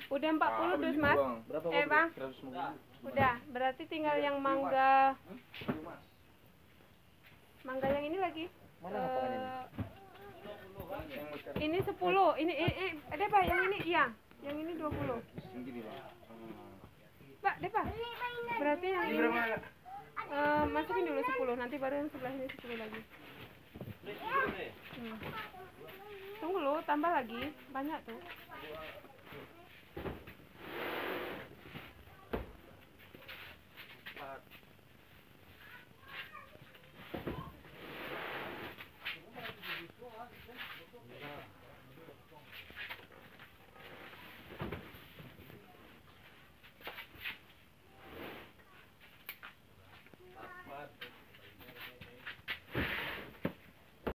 Udah 40 dus Mas. Bang. Udah, berarti tinggal yang mangga. Mangga yang ini lagi. Ini 10. Ini ada Pak yang ini? Iya. Yang ini 20. Pak, deh Pak. Berarti yang ini masukin dulu 10, nanti baru yang sebelah ini 10 lagi. Tunggu lu, tambah lagi. Banyak tuh.